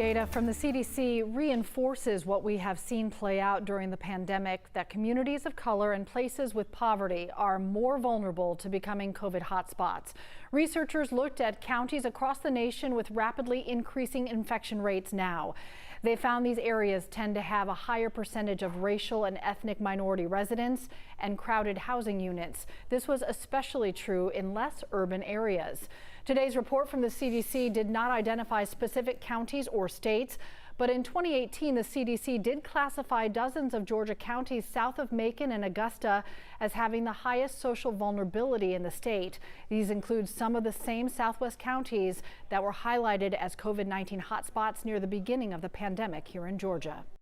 Data from the CDC reinforces what we have seen play out during the pandemic, that communities of color and places with poverty are more vulnerable to becoming COVID hotspots. Researchers looked at counties across the nation with rapidly increasing infection rates now. They found these areas tend to have a higher percentage of racial and ethnic minority residents and crowded housing units. This was especially true in less urban areas. Today's report from the CDC did not identify specific counties or states, but in 2018, the CDC did classify dozens of Georgia counties south of Macon and Augusta as having the highest social vulnerability in the state. These include some of the same Southwest counties that were highlighted as COVID-19 hotspots near the beginning of the pandemic here in Georgia.